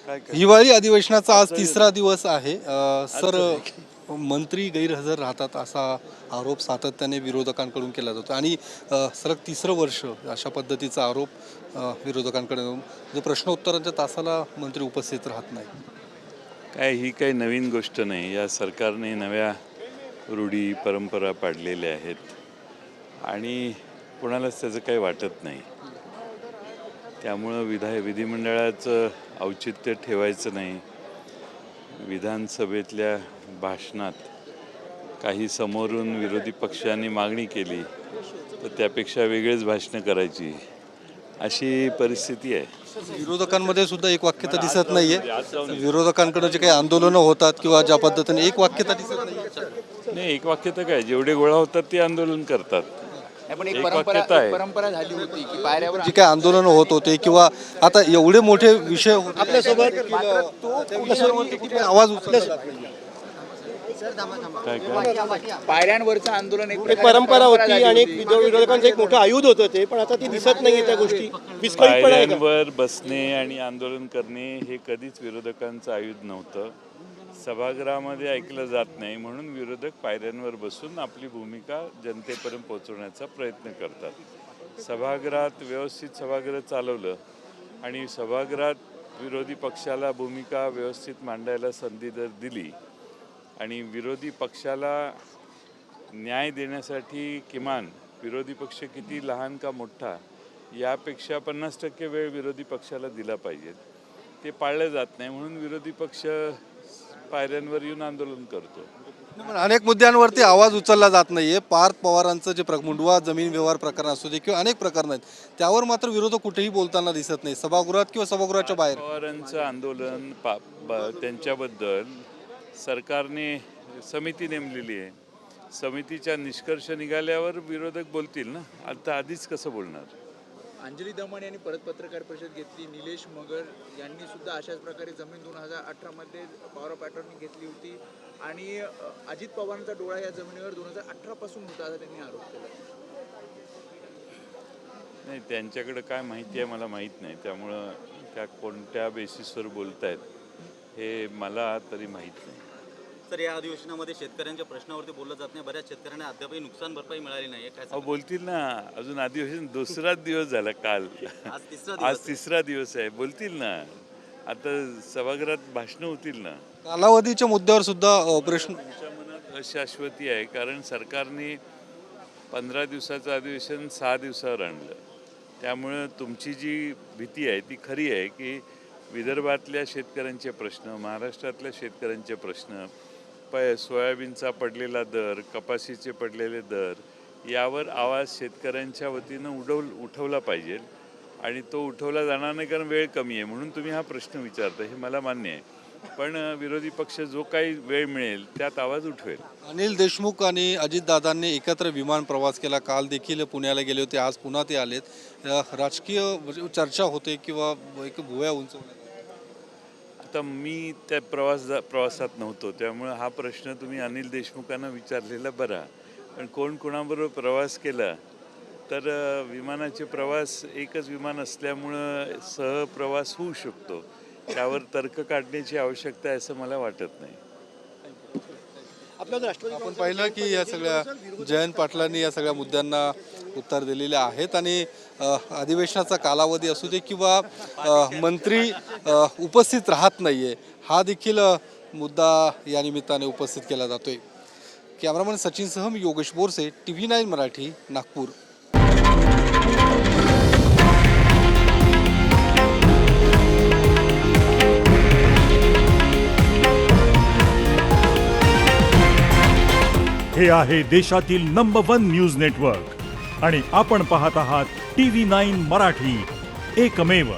हिवाळी अधिवेशनाचा आज तिसरा दिवस आहे। सर, मंत्री गैरहजर राहतात असा आरोप सातत्याने विरोधकांकडून केला जातो आणि सलग तिसरं वर्ष अशा पद्धतीचा आरोप विरोधकांकडे जो प्रश्नोत्तरांच्या तासाला मंत्री उपस्थित राहत नाही। ही काही नवीन गोष्ट नाही। या सरकारने नव्या रूढी परंपरा पाडलेल्या आहेत आणि कोणालाच त्याचं काही वाटत नाही। त्यामुळं विधिमंडळाचं औचित्य ठेवायचं नाही। विधानसभेतल्या भाषणात काही समोरून विरोधी पक्षांनी मागणी केली तर त्यापेक्षा वेगळीच भाषणं करायची अशी परिस्थिती आहे। विरोधकांमध्ये सुद्धा एक वाक्यता दिसत नाहीये। विरोधकांकडे जे काही आंदोलनं होतात किंवा ज्या पद्धतीने एक वाक्यता दिसत नाही, एक वाक्यता काय, जेवढे गोळा होतात ते आंदोलन करतात। पण एक परंपरा झाली होती की पायऱ्यावर जे काही आंदोलनं होत होते किंवा आता एवढे मोठे विषय आपल्यासोबत आवाज उचलत पायऱ्यांवरचं आंदोलन एक परंपरा होती आणि एक विरोधकांचं एक मोठं आयुध होतं ते, पण आता ती दिसत नाहीये त्या गोष्टी। पायऱ्यांवर बसणे आणि आंदोलन करणे हे कधीच विरोधकांचं आयुध नव्हतं। सभागृहामध्ये ऐकलं जात नाही म्हणून विरोधक पायऱ्यांवर बसून आपली भूमिका जनतेपर्यंत पोहोचवण्याचा प्रयत्न करतात। सभागृहात व्यवस्थित सभागृह चालवलं आणि सभागृहात विरोधी पक्षाला भूमिका व्यवस्थित मांडायला संधी जर दिली आणि विरोधी पक्षाला न्याय देण्यासाठी किमान विरोधी पक्ष किती लहान का मोठा यापेक्षा 50% वेळ विरोधी पक्षाला दिला पाहिजे, ते पाळलं जात नाही म्हणून विरोधी पक्ष पायऱ्यांवर येऊन आंदोलन करतो। अनेक मुद्द्यांवरती आवाज उचलला जात नाहीये। पार्थ पवारांचं जे मुंडवा जमीन व्यवहार प्रकरण असू दे किंवा अनेक प्रकरण आहेत त्यावर मात्र विरोधक कुठेही बोलताना दिसत नाही, सभागृहात किंवा सभागृहाच्या बाहेर। पवारांचं आंदोलन त्यांच्याबद्दल सरकारने समिती नेमलेली आहे। समितीच्या निष्कर्ष निघाल्यावर विरोधक बोलतील ना, आता आधीच कसं बोलणार। अंजली दमन यांनी परत पत्रकार परिषद घेतली। निलेश मगर यांनी सुद्धा अशाच प्रकारे जमीन 2018 मध्ये पॉवर ऑफ अटॉर्नी घेतली होती आणि अजित पवारांचा डोळा या जमिनीवर 2018 पासून होता असा त्यांनी आरोप केला। नाही, त्यांच्याकडे काय माहिती आहे मला माहीत नाही, त्यामुळं त्या कोणत्या बेसिसवर बोलतायत हे मला तरी माहीत नाही। सर, या अधिवेशनामध्ये शेतकऱ्यांच्या प्रश्नावरती बोललं जात नाही। बऱ्याच शेतकऱ्यांना अद्यापही नुकसान भरपाई मिळाली नाही। काय बोलतील ना, अजून अधिवेशन दुसराच दिवस झाला, काल आज तिसरा दिवस आहे, बोलतील ना। आता सभागृहात भाषणं होतील ना। कालावधीच्या मुद्द्यावर सुद्धा प्रश्न तुमच्या मनात अशाश्वती आहे कारण सरकारने 15 दिवसाचं अधिवेशन 6 दिवसावर आणलं। त्यामुळं तुमची जी भीती आहे ती खरी आहे की विदर्भातल्या शेतकऱ्यांचे प्रश्न, महाराष्ट्रातल्या शेतकऱ्यांचे प्रश्न, सोयाबीनचा पडलेला दर, कपाशीचे पडलेले दर यावर आवाज शेतकऱ्यांच्या वतीनं उठवला पाहिजे आणि तो उठवला जाणार नाही कारण वेळ कमी आहे म्हणून तुम्ही हा प्रश्न विचारता, हे मला मान्य आहे। पण विरोधी पक्ष जो काही वेळ मिळेल त्यात आवाज उठवेल। अनिल देशमुख आणि अजितदादांनी एकत्र विमान प्रवास केला, काल देखील पुण्याला गेले होते, आज पुन्हा ते आलेत। राजकीय चर्चा होते किंवा एक भुवया उंचवल्या। आता मी त्या प्रवासात नव्हतो त्यामुळं हा प्रश्न तुम्ही अनिल देशमुखांना विचारलेला बरा। पण कोण कोणाबरोबर प्रवास केला तर विमानाचे प्रवास एकच विमान असल्यामुळं सहप्रवास होऊ शकतो, त्यावर तर्क काढण्याची आवश्यकता आहे असं मला वाटत नाही। आपण पाहिलं की या सगळ्या जयंत पाटलांनी या सगळ्या मुद्द्यांना उत्तर दिलेले आहेत आणि अधिवेशनाचा कालावधी असू दे किंवा मंत्री उपस्थित राहत नाहीये हा देखील मुद्दा या निमित्ताने उपस्थित केला जातोय। कॅमेरामन सचिनसह मी योगेश बोरसे, TV9 मराठी, नागपूर। हे आहे देशातील नंबर 1 न्यूज नेटवर्क आणि आपण पाहत आहात TV9 मराठी, एकमेव।